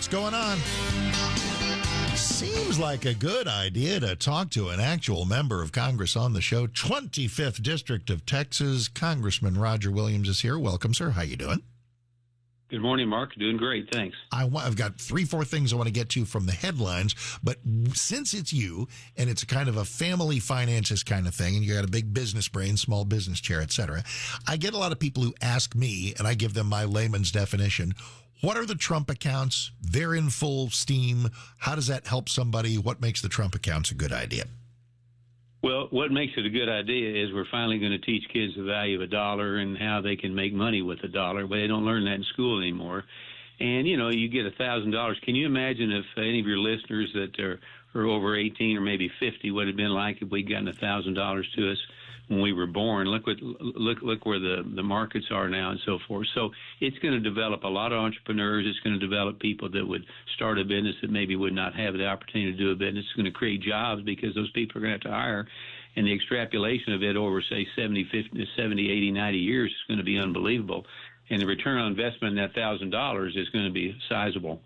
What's going on? Seems like a good idea to talk to an actual member of Congress on the show. 25th District of Texas, Congressman Roger Williams is here. Welcome, sir. How you doing? Good morning, Mark. Doing great, thanks. I've got 3-4 things I want to get to from the headlines, but since it's you, and it's a kind of a family finances kind of thing, and you got a big business brain, small business chair, etc., I get a lot of people who ask me, and I give them my layman's definition. What are the Trump accounts? They're in full steam. How does that help somebody? What makes the Trump accounts a good idea? Well, what makes it a good idea is we're finally going to teach kids the value of a dollar and how they can make money with a dollar, but they don't learn that in school anymore. And, you know, you get $1,000. Can you imagine if any of your listeners that are over 18 or maybe 50 would have been like if we'd gotten $1,000 to us when we were born? Look where the markets are now and so forth. So it's going to develop a lot of entrepreneurs. It's going to develop people that would start a business that maybe would not have the opportunity to do a business. It's going to create jobs because those people are going to have to hire. And the extrapolation of it over, say, 70, 80, 90 years is going to be unbelievable. And the return on investment in that $1,000 is going to be sizable.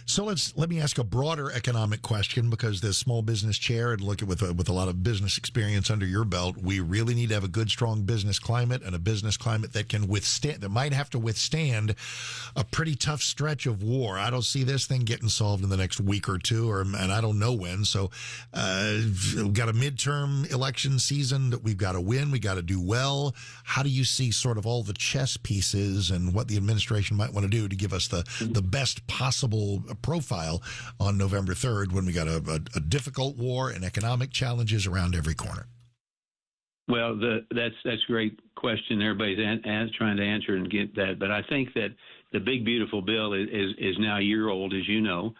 So let me ask a broader economic question, because the small business chair and look at with a lot of business experience under your belt, we really need to have a good, strong business climate, and a business climate that can withstand, that might have to withstand a pretty tough stretch of war. I don't see this thing getting solved in the next week or two, and I don't know when. So we've got a midterm election season that we've got to win. We got to do well. How do you see sort of all the chess pieces and what the administration might want to do to give us the best possible profile on November 3rd when we got a difficult war and economic challenges around every corner? Well, that's a great question. Everybody's trying to answer and get that. But I think that the big, beautiful bill is now a year old, as you know.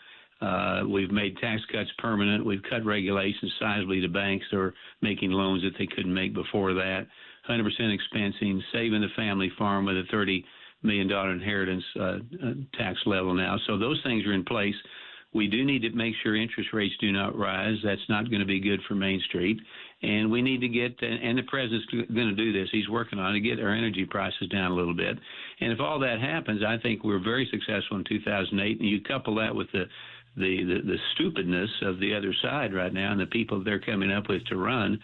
We've made tax cuts permanent. We've cut regulations sizably to banks that are making loans that they couldn't make before that. 100% expensing, saving the family farm with a $30 million inheritance tax level now. So those things are in place. We do need to make sure interest rates do not rise. That's not going to be good for Main Street. And we need to get, and the president's going to do this, he's working on it, to get our energy prices down a little bit. And if all that happens, I think we're very successful in 2008. And you couple that with the stupidness of the other side right now and the people they're coming up with to run,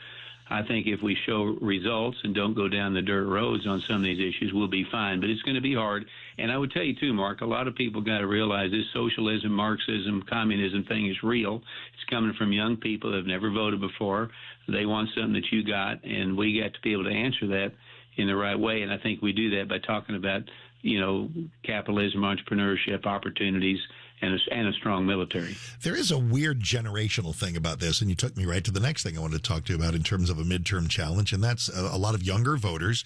I think if we show results and don't go down the dirt roads on some of these issues, we'll be fine. But it's going to be hard. And I would tell you, too, Mark, a lot of people got to realize this socialism, Marxism, communism thing is real. It's coming from young people that have never voted before. They want something that you got, and we got to be able to answer that in the right way. And I think we do that by talking about, you know, capitalism, entrepreneurship, opportunities, and a strong military. There is a weird generational thing about this, and you took me right to the next thing I wanted to talk to you about in terms of a midterm challenge, and that's a lot of younger voters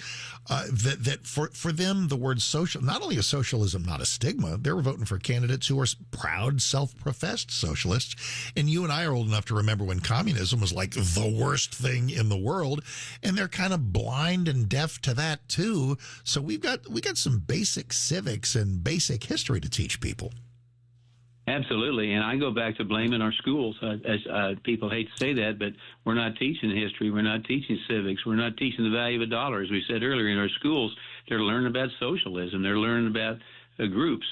that for them the word social, not only is socialism not a stigma, they were voting for candidates who are proud, self-professed socialists, and you and I are old enough to remember when communism was like the worst thing in the world, and they're kind of blind and deaf to that too. So we got some basic civics and basic history to teach people. Absolutely, and I go back to blaming our schools. As people hate to say that, but we're not teaching history. We're not teaching civics. We're not teaching the value of a dollar. As we said earlier, in our schools, they're learning about socialism. They're learning about groups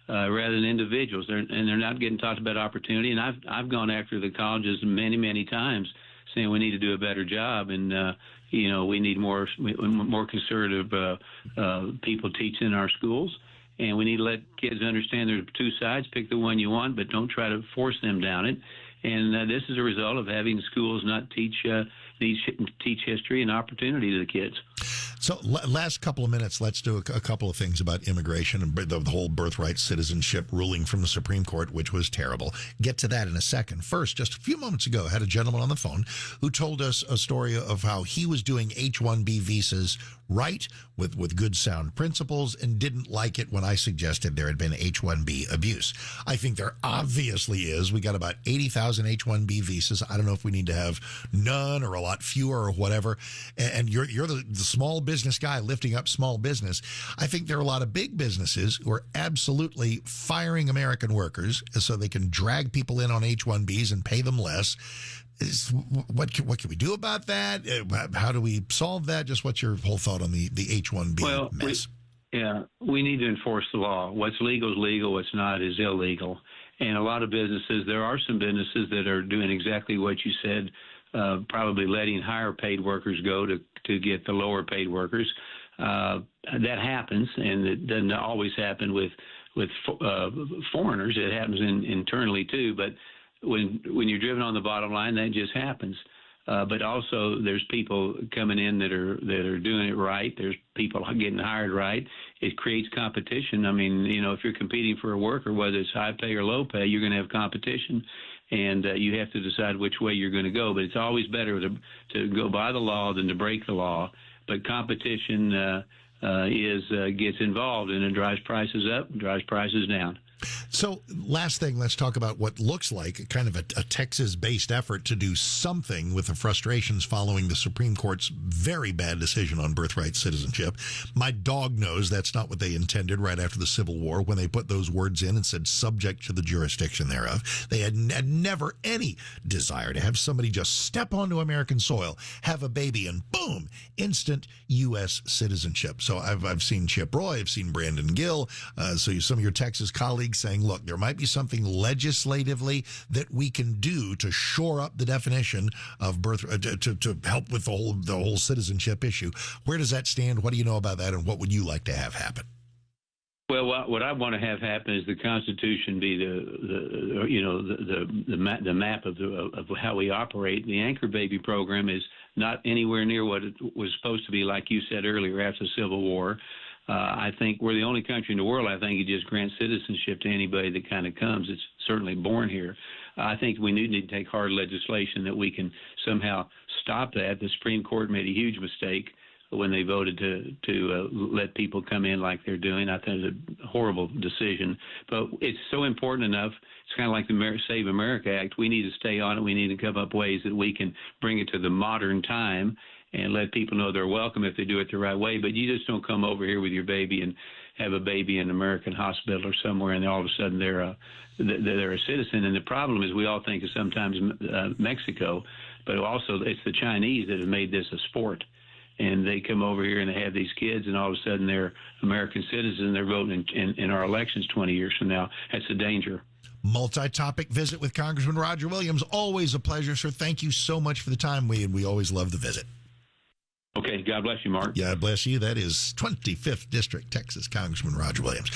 rather than individuals. They're not getting taught about opportunity. And I've gone after the colleges many, many times, saying we need to do a better job, and we need more conservative people teaching in our schools. And we need to let kids understand there's two sides. Pick the one you want, but don't try to force them down it. And this is a result of having schools not teach history and opportunity to the kids. So last couple of minutes, let's do a couple of things about immigration and the whole birthright citizenship ruling from the Supreme Court, which was terrible. Get to that in a second. First, just a few moments ago, I had a gentleman on the phone who told us a story of how he was doing H-1B visas right with good sound principles and didn't like it when I suggested there had been H-1B abuse. I think there obviously is. We got about 80,000 H-1B visas. I don't know if we need to have none or a lot fewer or whatever. And you're the small business guy lifting up small business. I think there are a lot of big businesses who are absolutely firing American workers so they can drag people in on H-1Bs and pay them less. What can we do about that? How do we solve that? Just what's your whole thought on the H-1B mess? Yeah, we need to enforce the law. What's legal is legal. What's not is illegal. And a lot of businesses, there are some businesses that are doing exactly what you said, probably letting higher paid workers go to get the lower paid workers. That happens, and it doesn't always happen with foreigners. It happens internally too. But when you're driven on the bottom line, that just happens. But also, there's people coming in that are doing it right. There's people getting hired right. It creates competition. I mean, if you're competing for a worker, whether it's high pay or low pay, you're going to have competition, and you have to decide which way you're going to go. But it's always better to go by the law than to break the law. But competition gets involved, and it drives prices up, drives prices down. So, last thing, let's talk about what looks like kind of a Texas-based effort to do something with the frustrations following the Supreme Court's very bad decision on birthright citizenship. My dog knows that's not what they intended right after the Civil War when they put those words in and said subject to the jurisdiction thereof. They had never any desire to have somebody just step onto American soil, have a baby, and boom, instant U.S. citizenship. So I've seen Chip Roy, I've seen Brandon Gill, so some of your Texas colleagues saying, look, there might be something legislatively that we can do to shore up the definition of birth, to help with the whole citizenship issue. Where does that stand? What do you know about that, and what would you like to have happen? Well, what I want to have happen is the Constitution be the map of how we operate. The Anchor Baby program is not anywhere near what it was supposed to be, like you said earlier, after the Civil War. I think we're the only country in the world, I think, that just grants citizenship to anybody that kind of comes. It's certainly born here. I think we need to take hard legislation that we can somehow stop that. The Supreme Court made a huge mistake when they voted to let people come in like they're doing. I think it's a horrible decision. But it's so important enough. It's kind of like the Save America Act. We need to stay on it. We need to come up ways that we can bring it to the modern time and let people know they're welcome if they do it the right way. But you just don't come over here with your baby and have a baby in an American hospital or somewhere, and all of a sudden they're a citizen. And the problem is we all think of sometimes Mexico, but also it's the Chinese that have made this a sport. And they come over here and they have these kids, and all of a sudden they're American citizens, and they're voting in our elections 20 years from now. That's a danger. Multi-topic visit with Congressman Roger Williams. Always a pleasure, sir. Thank you so much for the time. We always love the visit. Okay. God bless you, Mark. God bless you. That is 25th District, Texas Congressman Roger Williams.